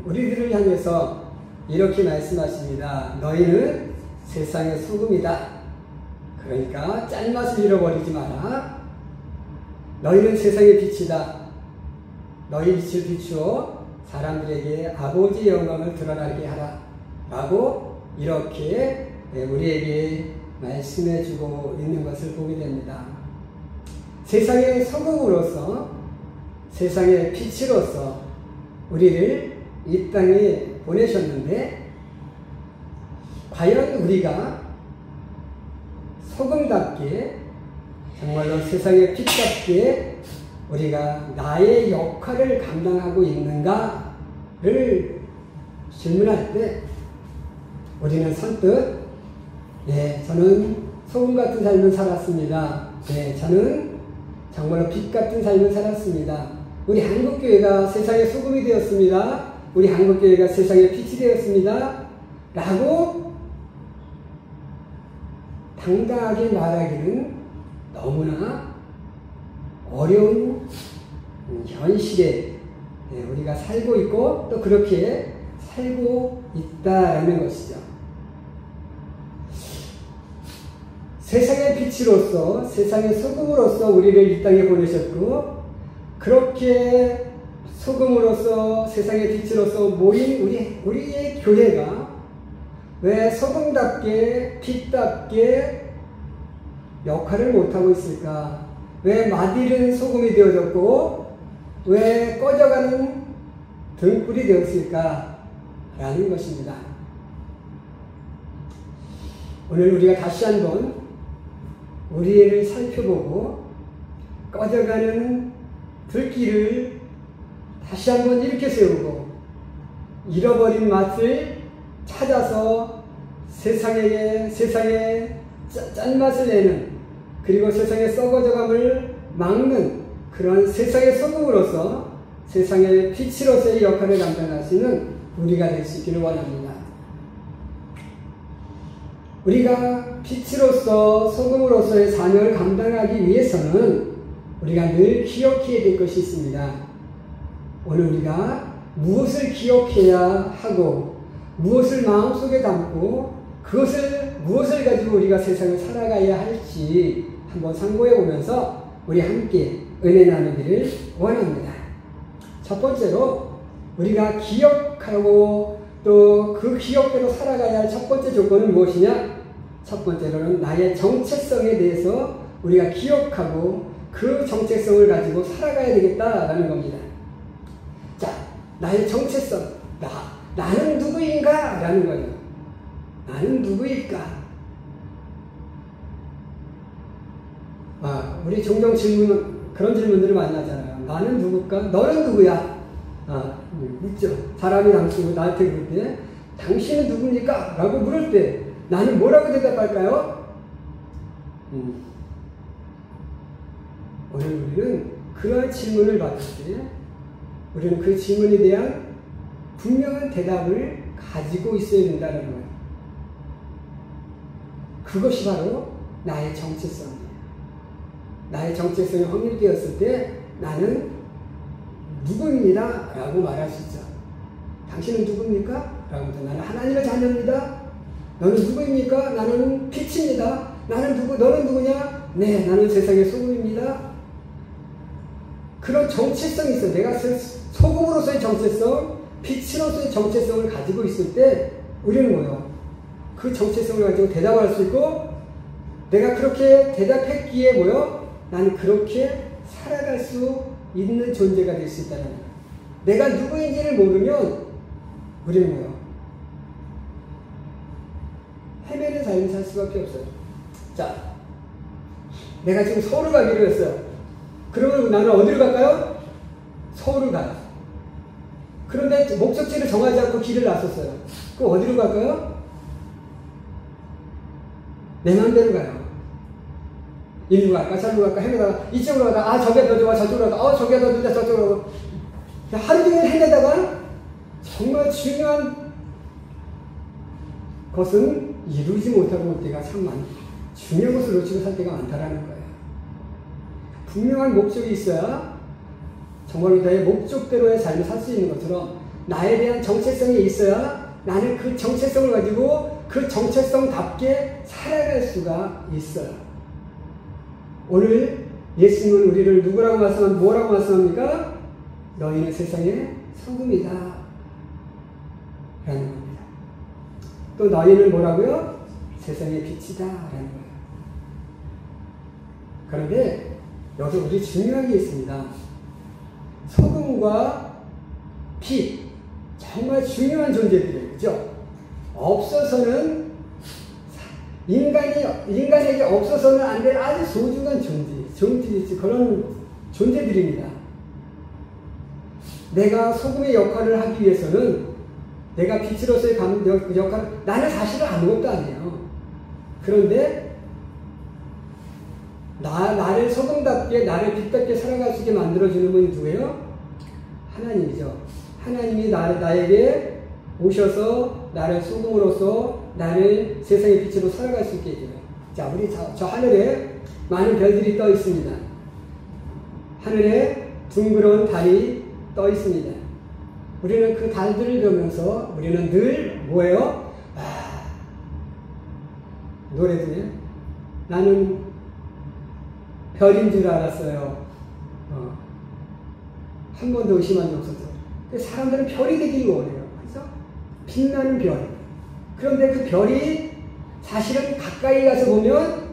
우리들을 향해서 이렇게 말씀하십니다. 너희는 세상의 소금이다. 그러니까 짠맛을 잃어버리지 마라. 너희는 세상의 빛이다. 너희 빛을 비추어 사람들에게 아버지의 영광을 드러나게 하라. 라고 이렇게 우리에게 말씀해주고 있는 것을 보게 됩니다. 세상의 소금으로서, 세상의 빛으로서 우리를 이 땅에 보내셨는데, 과연 우리가 소금답게, 정말로 세상의 빛답게 우리가 나의 역할을 감당하고 있는가를 질문할 때 우리는 선뜻 네, 저는 소금 같은 삶을 살았습니다. 네, 저는 정말로 빛 같은 삶을 살았습니다. 우리 한국교회가 세상의 소금이 되었습니다. 우리 한국교회가 세상의 빛이 되었습니다. 라고 당당하게 말하기는 너무나 어려운 현실에 우리가 살고 있고 또 그렇게 살고 있다라는 것이죠. 세상의 빛으로서, 세상의 소금으로서 우리를 이 땅에 보내셨고, 그렇게 소금으로서, 세상의 빛으로서 모인 우리의 교회가 왜 소금답게, 빛답게 역할을 못하고 있을까? 왜 마디른 소금이 되어졌고, 왜 꺼져가는 등불이 되었을까? 라는 것입니다. 오늘 우리가 다시 한번 우리를 살펴보고 꺼져가는 불길을 다시 한번 일으켜 세우고 잃어버린 맛을 찾아서 세상에 짠맛을 내는, 그리고 세상의 썩어져감을 막는 그런 세상의 소금으로서, 세상의 빛으로서의 역할을 감당하시는 우리가 될 수 있기를 원합니다. 우리가 빛으로서 소금으로서의 사명을 감당하기 위해서는 우리가 늘 기억해야 될 것이 있습니다. 오늘 우리가 무엇을 기억해야 하고 무엇을 마음속에 담고 무엇을 가지고 우리가 세상을 살아가야 할지 한번 상고해 보면서 우리 함께 은혜 나누기를 원합니다. 첫 번째로 우리가 기억하고 또 그 기억대로 살아가야 할 첫 번째 조건은 무엇이냐? 첫 번째로는 나의 정체성에 대해서 우리가 기억하고 그 정체성을 가지고 살아가야 되겠다라는 겁니다. 자, 나의 정체성, 나는 누구인가? 라는 거예요. 나는 누구일까? 우리 종종 그런 질문들을 많이 하잖아요. 나는 누굴까? 너는 누구야? 묻죠. 사람이 나한테 그럴 때, 당신은 누굽니까? 라고 물을 때, 나는 뭐라고 대답할까요? 오늘 우리는 그런 질문을 받을 때, 우리는 그 질문에 대한 분명한 대답을 가지고 있어야 된다는 거예요. 그것이 바로 나의 정체성이에요. 나의 정체성이 확립되었을 때 나는 누구입니다. 라고 말할 수 있죠. 당신은 누굽니까? 라고 하면 나는 하나님의 자녀입니다. 너는 누구입니까? 나는 빛입니다. 너는 누구냐? 네, 나는 세상의 소금입니다. 그런 정체성이 있어요. 내가 소금으로서의 정체성, 빛으로서의 정체성을 가지고 있을 때 우리는 뭐예요? 그 정체성을 가지고 대답할 수 있고, 내가 그렇게 대답했기에 나는 그렇게 살아갈 수 있는 존재가 될 수 있다는 거예요. 내가 누구인지를 모르면 우리는 헤매는 삶을 살 수밖에 없어요. 자, 내가 지금 서울을 가기로 했어요. 그러면 나는 어디로 갈까요? 서울을 가요. 그런데 목적지를 정하지 않고 길을 나섰어요. 그럼 어디로 갈까요? 내 마음대로 가요. 이리로 갈까, 저리로 갈까, 헤매다가 이쪽으로 가다가 저게 더 좋아, 저쪽으로 가다가 저게 더 좋다, 저쪽으로 가고 하루 종일 헤매다가 정말 중요한 것은 이루지 못하고 올 때가 참 많아요. 중요한 것을 놓치고 살 때가 많다라는 거예요. 분명한 목적이 있어야 정말로 나의 목적대로의 삶을 살 수 있는 것처럼, 나에 대한 정체성이 있어야 나는 그 정체성을 가지고 그 정체성답게 살아갈 수가 있어요. 오늘 예수님은 우리를 누구라고 뭐라고 말씀합니까? 너희는 세상의 소금이다 라는 겁니다. 또 너희는 뭐라고요? 세상의 빛이다 라는 거예요. 그런데 여기 우리 중요한 게 있습니다. 소금과 빛, 정말 중요한 존재들이에요. 그죠? 없어서는, 인간에게 없어서는 안 될 아주 소중한 그런 존재들입니다. 내가 소금의 역할을 하기 위해서는, 내가 빛으로서의 역할을, 나는 사실은 아무것도 아니에요. 그런데, 나를 소금답게, 나를 빛답게 살아갈 수 있게 만들어주는 분이 누구예요? 하나님이죠. 하나님이 나에게 오셔서 나를 소금으로서 나를 세상의 빛으로 살아갈 수 있게 해줘요. 자, 우리 저 하늘에 많은 별들이 떠 있습니다. 하늘에 둥그런 달이 떠 있습니다. 우리는 그 달들을 보면서 우리는 늘 뭐예요? 노래 중에 나는 별인 줄 알았어요. 한 번도 의심한 적 없었죠. 사람들은 별이 되길 원해요. 그래서 빛나는 별. 그런데 그 별이 사실은 가까이 가서 보면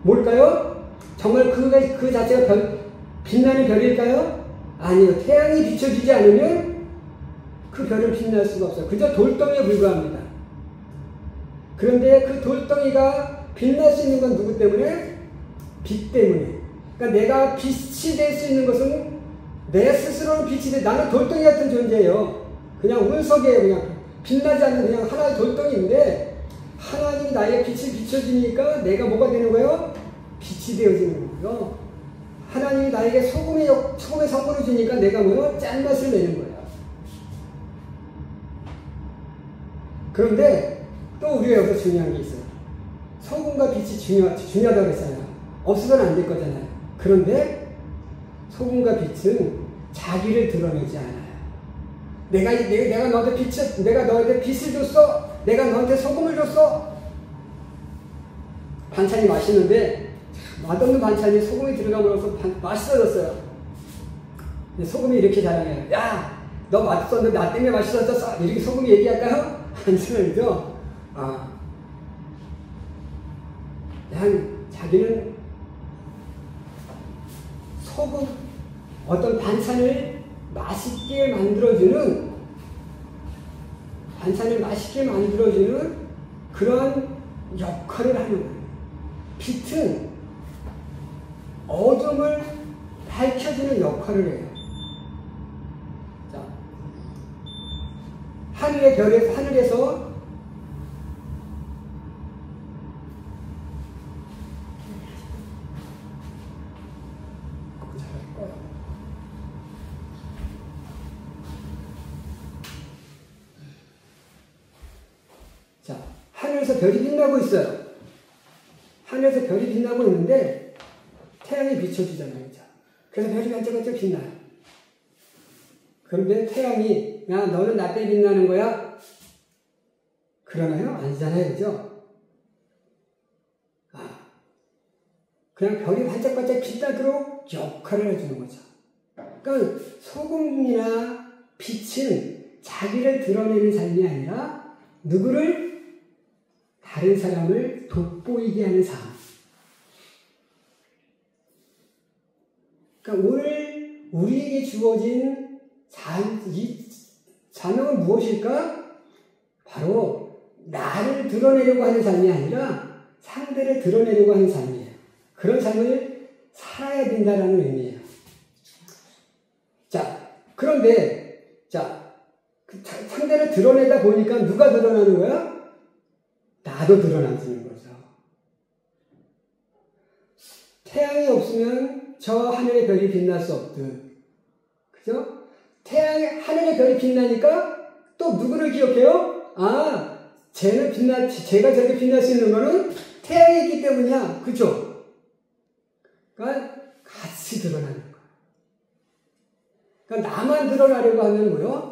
뭘까요? 정말 그 자체가 빛나는 별일까요? 아니요. 태양이 비춰주지 않으면 그 별은 빛날 수가 없어요. 그저 돌덩이에 불과합니다. 그런데 그 돌덩이가 빛날 수 있는 건 누구 때문에? 빛 때문에. 그러니까 내가 빛이 될 수 있는 것은 내 스스로는 빛이 돼. 나는 돌덩이 같은 존재예요. 그냥 운석이에요. 그냥 빛나지 않는 그냥 하나의 돌덩이인데 하나님이 나의 빛을 비춰주니까 내가 뭐가 되는 거예요? 빛이 되어지는 거예요. 하나님이 나에게 소금의 선물을 주니까 내가 뭐예요? 짠맛을 내는 거예요. 그런데 또 우리가 여기서 중요한 게 있어요. 소금과 빛이 중요하다고 했잖아요. 없어서는 안 될 거잖아요. 그런데 소금과 빛은 자기를 드러내지 않아요. 내가 너한테 빛을 줬어. 내가 너한테 소금을 줬어. 반찬이 맛있는데 맛없는 반찬이 소금이 들어감으로써 맛있어졌어요. 근데 소금이 이렇게 자랑해요. 야, 너 맛있었는데 나 때문에 맛있어졌어. 이렇게 소금이 얘기할까요? 아니죠. 그냥 자기는 소금, 어떤 반찬을 맛있게 만들어주는 그런 역할을 하는 거예요. 빛은 어둠을 밝혀주는 역할을 해요. 자, 하늘에서 하늘에서 별이 빛나고 있어요. 하늘에서 별이 빛나고 있는데 태양이 비춰주잖아요. 그렇죠? 그래서 별이 반짝반짝 빛나요. 그런데 태양이 야 너는 나 때문에 빛나는 거야? 그러나요? 아니잖아요. 그죠? 그냥 별이 반짝반짝 빛나도록 역할을 해주는 거죠. 그러니까 소금이나 빛은 자기를 드러내는 삶이 아니라 누구를? 다른 사람을 돋보이게 하는 삶. 그러니까 오늘 우리에게 주어진 이 사명은 무엇일까? 바로 나를 드러내려고 하는 삶이 아니라 상대를 드러내려고 하는 삶이에요. 그런 삶을 살아야 된다는 의미예요. 자, 그런데 상대를 드러내다 보니까 누가 드러나는 거야? 나도 드러나지는 거죠. 태양이 없으면 저 하늘의 별이 빛날 수 없듯. 그죠? 하늘의 별이 빛나니까 또 누구를 기억해요? 제가 저렇게 빛날 수 있는 거는 태양이 있기 때문이야. 그죠? 그러니까 같이 드러나는 거야. 그러니까 나만 드러나려고 하면 뭐요?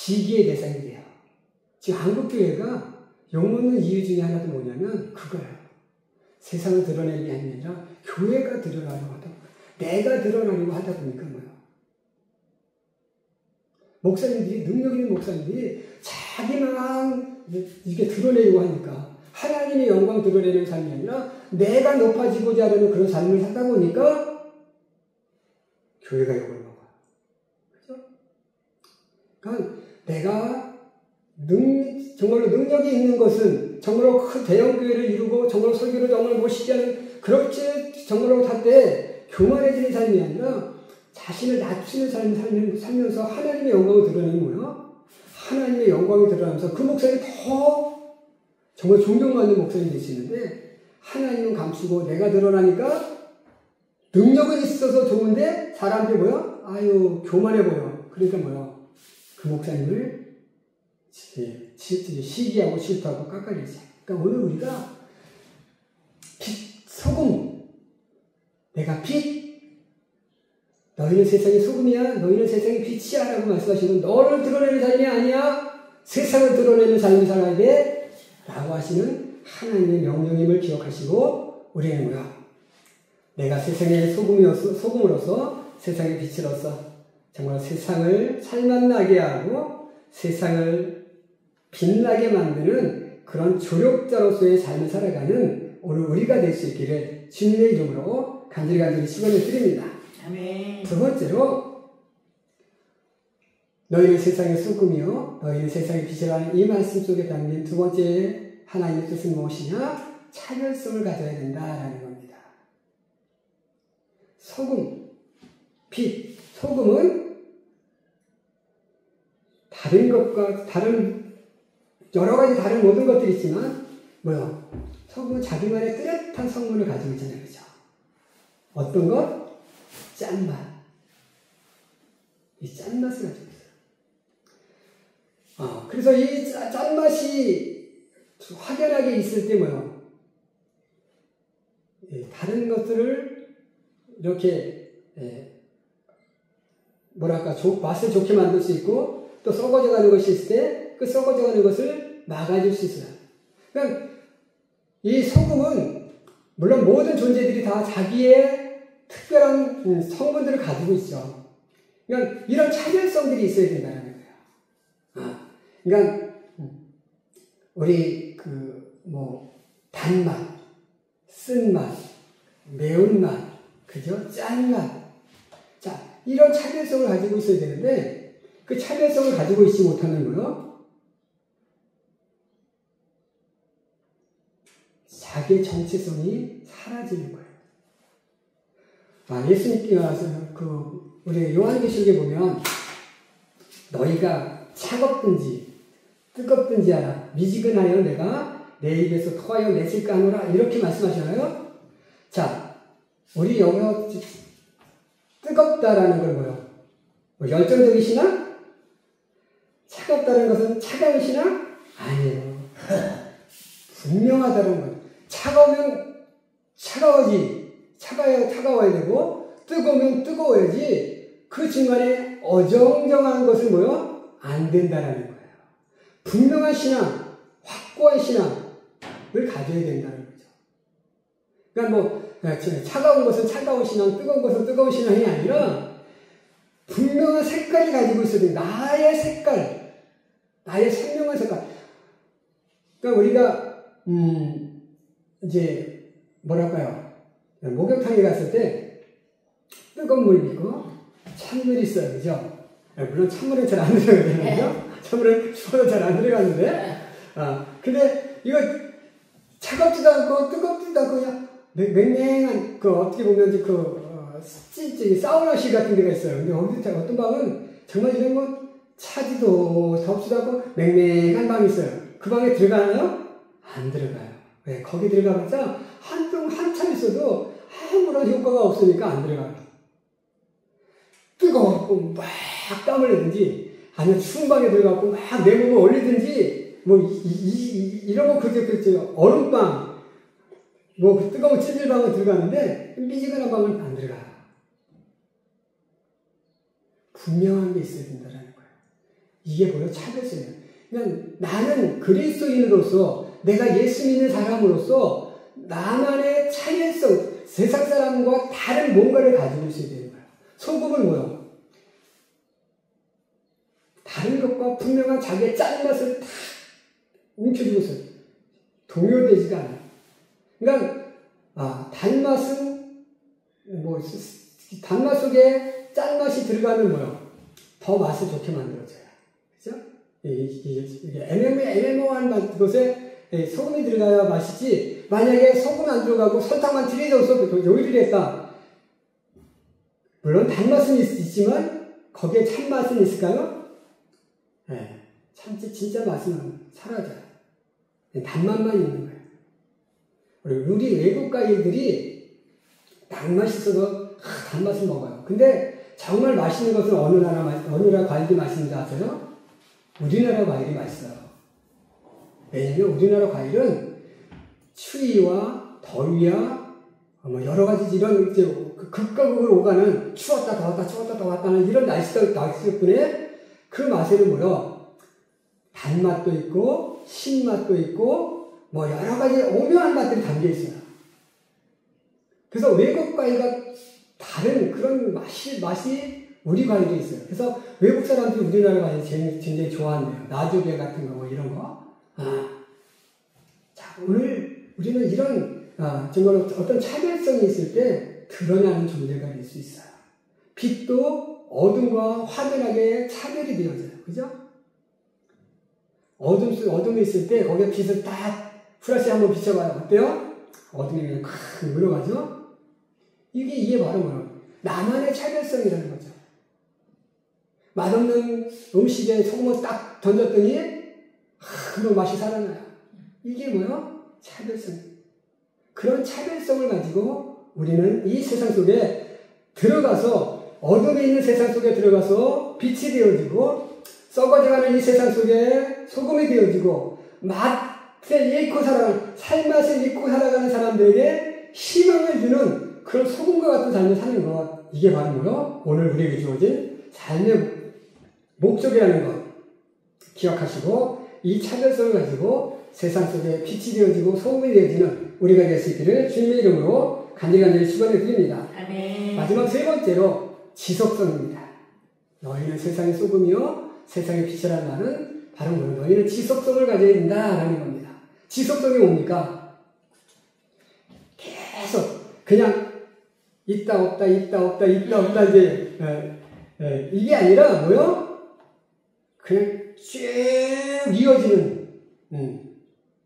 시기의 대상이 돼요. 지금 한국교회가 욕먹는 이유 중에 하나도 뭐냐면 그거예요. 세상을 드러내는 게 아니라 교회가 드러나려고 하다 보니까, 내가 드러나려고 하다 보니까 뭐예요? 목사님들이, 능력 있는 목사님들이 자기만 이게 드러내려고 하니까 하나님의 영광 드러내는 삶이 아니라 내가 높아지고자 하는 그런 삶을 살다 보니까 교회가 욕을 먹어요. 그죠? 그러니까 내가 정말로 능력이 있는 것은 정말로 큰 대형교회를 이루고 정말로 설교를 정말 멋있게 하는 그렇지 정말로 할 때 교만해지는 삶이 아니라 자신을 낮추는 삶을 살면서 하나님의 영광을 드러내는 거예요. 하나님의 영광이 드러나면서 그 목사님이 더 정말 존경받는 목사님이 될 수 있는데 하나님은 감추고 내가 드러나니까 능력은 있어서 좋은데 사람들이 뭐야? 아유 교만해 보여. 그러니까 뭐야? 그 목사님을 시기하고 질투하고 깎아내리지. 그러니까 오늘 우리가 빛, 소금, 내가 빛, 너희는 세상의 소금이야, 너희는 세상의 빛이야 라고 말씀하시는 너를 드러내는 삶이 아니야, 세상을 드러내는 삶을 살아야 돼 라고 하시는 하나님의 명령임을 기억하시고 우리는 뭐야? 내가 세상의 소금으로서 세상의 빛으로서 정말 세상을 살맛나게 하고 세상을 빛나게 만드는 그런 조력자로서의 삶을 살아가는 오늘 우리가 될 수 있기를 주님의 이름으로 간절히 축원을 드립니다. 아멘. 두 번째로 너희는 세상의 소금이요 너희는 세상의 빛이라는 이 말씀 속에 담긴 두 번째 하나님의 뜻은 무엇이냐? 차별성을 가져야 된다라는 겁니다. 소금, 빛, 소금은 다른 것과 다른 여러 가지 다른 모든 것들이 있지만 뭐요? 소금은 자기만의 뚜렷한 성분을 가지고 있잖아요. 그죠? 어떤 것? 짠맛. 이 짠맛을 가지고 있어요. 그래서 이 짠맛이 확연하게 있을 때 뭐요? 다른 것들을 이렇게 뭐랄까 맛을 좋게 만들 수 있고 또 썩어져가는 것이 있을 때 그 썩어져가는 것을 막아줄 수 있어요. 그러니까 이 소금은 물론 모든 존재들이 다 자기의 특별한 성분들을 가지고 있죠. 그러니까 이런 차별성들이 있어야 된다는 거예요. 그러니까 우리 단맛, 쓴맛, 매운맛, 그죠? 짠맛. 자, 이런 차별성을 가지고 있어야 되는데 그 차별성을 가지고 있지 못하는 거요. 자기의 정체성이 사라지는 거예요. 예수님께서 우리 요한계시록에 보면 너희가 차갑든지 뜨겁든지 하라 미지근하여 내가 내 입에서 토하여 내칠까 하노라 이렇게 말씀하시나요? 자, 우리 영어 뜨겁다라는 걸 뭐요? 열정적이시나? 차갑다는 것은 차가우시나? 아니에요. 분명하다는 거예요. 차가우면 차가워야 되고 뜨거우면 뜨거워야지 그 중간에 어정쩡한 것은 뭐요? 안 된다라는 거예요. 분명한 신앙, 확고한 신앙을 가져야 된다는 거죠. 그러니까 차가운 것은 차가운 신앙, 뜨거운 것은 뜨거운 신앙이 아니라 분명한 색깔이 가지고 있어야 돼. 나의 색깔, 나의 선명한 색깔. 그러니까 우리가 이제 뭐랄까요? 목욕탕에 갔을 때 뜨거운 물 있고 찬물이 있어요, 그죠? 물론 찬물은 잘 안 들어가거든요. 찬물은 추워도 잘 안 들어가는데, 근데 이거 차갑지도 않고 뜨겁지도 않고 그냥 맹맹한 어떻게 보면 사우나실 같은 데가 있어요. 근데 어떤 방은 정말 이런 거 차지도 덥지도 않고 맹맹한 방이 있어요. 그 방에 들어가나요? 안 들어가요. 왜? 거기 들어가봤자 한참 있어도 아무런 효과가 없으니까 안 들어가요. 뜨거워갖고 막 땀을 내든지 아니면 추운 방에 들어가고 막 내 몸을 올리든지 이런 거 그렇죠. 얼음방 그 뜨거운 찜질방은 들어가는데 미지근한 방은 안 들어가요. 분명한 게 있어야 된다는 거예요. 이게 뭐예요? 차별성이에요. 그냥 나는 그리스도인으로서 내가 예수 믿는 사람으로서 나만의 차별성, 세상 사람과 다른 뭔가를 가지고 있어야 되는 거예요. 소금은 뭐예요? 다른 것과 분명한 자기의 짠맛을 다 움켜쥐고서 동요되지가 않아요. 그러니까 단맛은 단맛 속에 짠맛이 들어가면 뭐예요? 더 맛을 좋게 만들어져요. 그죠? 이게 애매모호한 것에 소금이 들어가야 맛이지, 만약에 소금 안 들어가고 설탕만 들여줘서 요리를 했다. 물론 단맛은 있지만 거기에 참맛은 있을까요? 네, 진짜 맛은 사라져요. 단맛만 있는 거예요. 우리 외국 과일들이 딱 맛있어서 단맛을 먹어요. 근데 정말 맛있는 것은 어느 나라 과일이 맛있는지 아세요? 우리나라 과일이 맛있어요. 왜냐면 우리나라 과일은 추위와 더위와 여러 가지 이런 극과 극으로 오가는 추웠다 더웠다 하는 이런 날씨 덕분에 그 맛에는 뭐요? 단맛도 있고 신맛도 있고 여러 가지 오묘한 맛들이 담겨 있어요. 그래서 외국 과일과 다른 그런 맛이 우리 과일이 있어요. 그래서 외국 사람들이 우리나라 과일 굉장히 좋아한대요. 나주배 같은 거 이런 거. 자, 오늘 우리는 이런 정말 어떤 차별성이 있을 때 드러나는 존재가 될 수 있어요. 빛도 어둠과 확연하게 차별이 되어져요. 그죠? 어둠이 있을 때 거기에 빛을 딱 후라시 한번 비춰봐요. 어때요? 어둠이 그냥 콱 물러가죠? 이게 바로 뭐예요? 나만의 차별성이라는 거죠. 맛없는 음식에 소금을 딱 던졌더니 그런 맛이 살아나요. 이게 뭐예요? 차별성. 그런 차별성을 가지고 우리는 이 세상 속에 들어가서, 어둠에 있는 세상 속에 들어가서 빛이 되어지고, 썩어져가는 이 세상 속에 소금이 되어지고, 맛을 잃고 살맛을 잃고 살아가는 사람들에게 희망을 주는 그런 소금과 같은 삶을 사는 것. 이게 바로 뭐요? 오늘 우리에게 주어진 삶의 목적이라는 것 기억하시고, 이 차별성을 가지고 세상 속에 빛이 되어지고 소금이 되어지는 우리가 될 수 있기를 주님의 이름으로 간절히 축원해 드립니다. 아멘. 마지막 세 번째로 지속성입니다. 너희는 세상의 소금이요 세상의 빛이라는 말은 바로 뭐예요? 너희는 지속성을 가져야 된다라는 겁니다. 지속성이 뭡니까? 계속 그냥 있다 없다 이제 이게 아니라 뭐요? 그냥 쭉 이어지는,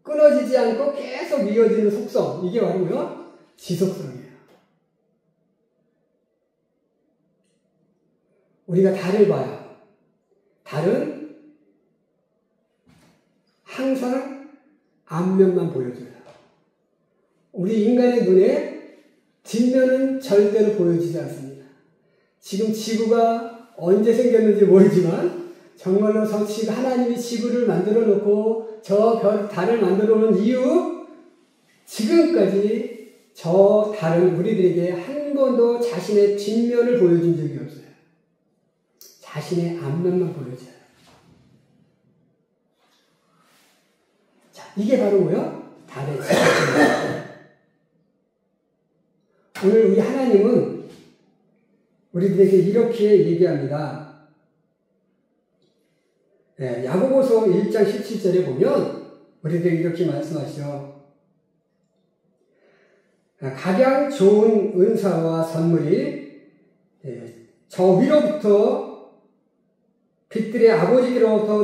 끊어지지 않고 계속 이어지는 속성. 이게 바로 뭐요? 지속성이에요. 우리가 달을 봐요. 달은 항상 앞면만 보여줘요. 우리 인간의 눈에 뒷면은 절대로 보여지지 않습니다. 지금 지구가 언제 생겼는지 모르지만 정말로 하나님이 지구를 만들어 놓고 저 달을 만들어 놓은 이후 지금까지 저 달은 우리들에게 한 번도 자신의 뒷면을 보여준 적이 없어요. 자신의 앞면만 보여줘요. 자, 이게 바로 뭐예요? 달의 지속성입니다. 오늘 우리 하나님은 우리들에게 이렇게 얘기합니다. 야고보서 1장 17절에 보면 우리들에게 이렇게 말씀하시죠. 각양 좋은 은사와 선물이 저 위로부터 빛들의 아버지께로서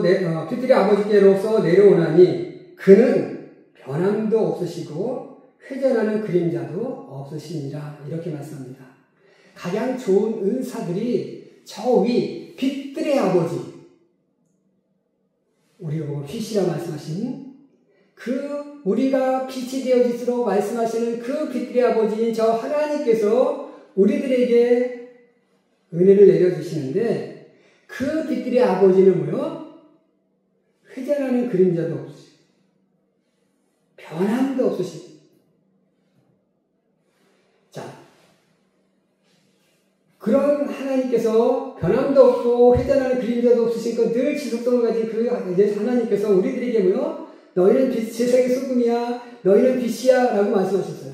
내려오나니 그는 변함도 없으시고 회전하는 그림자도 없으시니라. 이렇게 말씀합니다. 가장 좋은 은사들이 저 위 빛들의 아버지, 우리가 보고 빛이라 말씀하신 우리가 빛이 되어질수록 말씀하시는 그 빛들의 아버지인 저 하나님께서 우리들에게 은혜를 내려주시는데, 그 빛들의 아버지는 뭐요? 회전하는 그림자도 없으시고 변함도 없으시고. 자, 그런 하나님께서 변함도 없고 회전하는 그림자도 없으신 것 늘 지속성을 가진 그 하나님께서 우리들에게 뭐요? 너희는 세상의 소금이야. 너희는 빛이야. 라고 말씀하셨어요.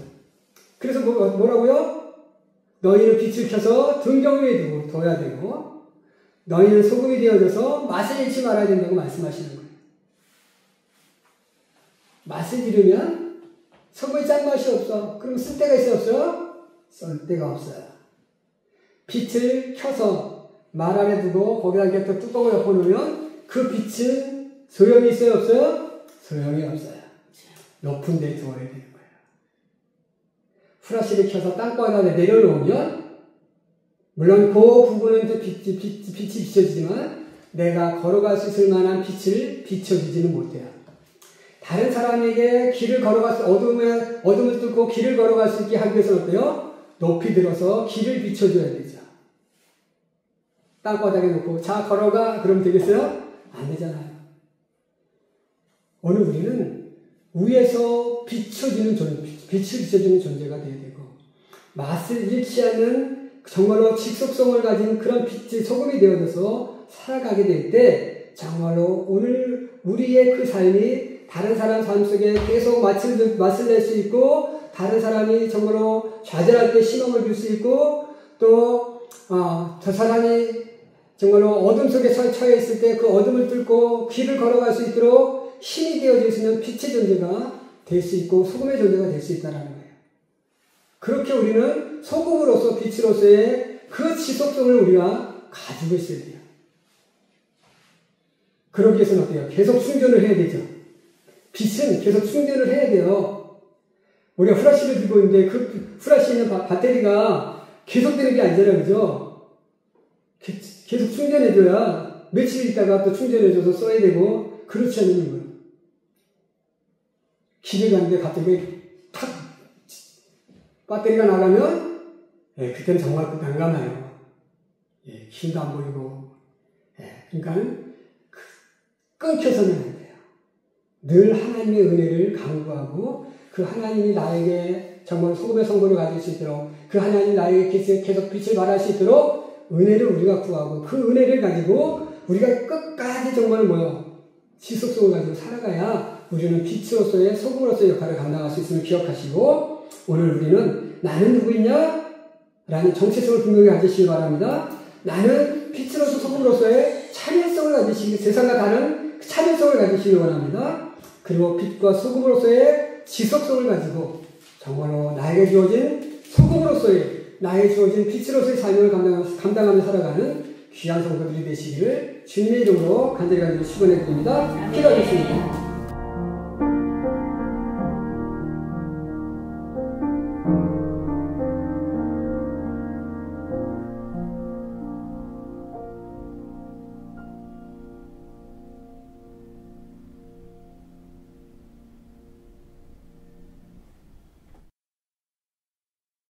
그래서 뭐라고요? 너희는 빛을 켜서 등경 위에 둬야 되고 너희는 소금이 되어져서 맛을 잃지 말아야 된다고 말씀하시는 거예요. 맛을 잃으면 소금이 짠맛이 없어. 그럼 쓸 데가 있어 없어요? 쓸 데가 없어요. 빛을 켜서 말 안에 두고 거기다 이렇게 뚜껑을 덮어놓으면 그 빛은 소용이 있어요 없어요? 소용이 없어요. 높은 데에 두어야 되는 거예요. 후라시를 켜서 땅바닥에 내려놓으면 물론 그 부분은 빛이 비춰지지만 내가 걸어갈 수 있을 만한 빛을 비춰주지는 못해요. 다른 사람에게 길을 걸어갈 수, 어둠을 뚫고 길을 걸어갈 수 있게 하기 위해서는 어때요? 높이 들어서 길을 비춰줘야 되죠. 땅바닥에 놓고, 자, 걸어가. 그러면 되겠어요? 안 되잖아요. 오늘 우리는 위에서 빛을 비춰주는 존재가 되어야 되고, 맛을 잃지 않는 정말로 직속성을 가진 그런 빛이 소금이 되어져서 살아가게 될 때, 정말로 오늘 우리의 그 삶이 다른 사람 삶 속에 계속 맛을 낼 수 있고, 다른 사람이 정말로 좌절할 때 희망을 줄 수 있고, 또, 저 사람이 정말로 어둠 속에 처해 있을 때 그 어둠을 뚫고 길을 걸어갈 수 있도록 힘이 되어져 있으면 빛의 존재가 될 수 있고, 소금의 존재가 될 수 있다는 거예요. 그렇게 우리는 소금으로서 빛으로서의 그 지속성을 우리가 가지고 있어야 돼요. 그러기 위해서는 어때요? 계속 충전을 해야 되죠. 빛은 계속 충전을 해야 돼요. 우리가 후라시를 들고 있는데 그 후라시에 있는 배터리가 계속되는 게 아니잖아요. 그죠? 계속 충전해줘야 며칠 있다가 또 충전해줘서 써야 되고, 그렇지 않은 거예요. 길을 가는데 갑자기 탁 배터리가 나가면 그때는 정말 난감해요. 길도 안 보이고. 그러니까 끊겨서는 안 돼요. 늘 하나님의 은혜를 강구하고 그 하나님이 나에게 정말 소금의 성분을 가질 수 있도록, 그 하나님이 나에게 계속 빛을 발할 수 있도록 은혜를 우리가 구하고, 그 은혜를 가지고 우리가 끝까지 정말 지속성을 가지고 살아가야 우리는 빛으로서의 소금으로서의 역할을 감당할 수 있음을 기억하시고, 오늘 우리는 나는 누구이냐? 라는 정체성을 분명히 가지시기 바랍니다. 나는 빛으로서 소금으로서의 참여성을 가지시기, 세상과 다른 참여성을 가지시기 원합니다. 그리고 빛과 소금으로서의 지속성을 가지고 정말로 나에게 주어진 소금으로서의, 나에게 주어진 빛으로서의 삶을 감당하며 살아가는 귀한 성도들이 되시기를 주님의 이름으로 간절히 축원해 드립니다. 기도하겠습니다.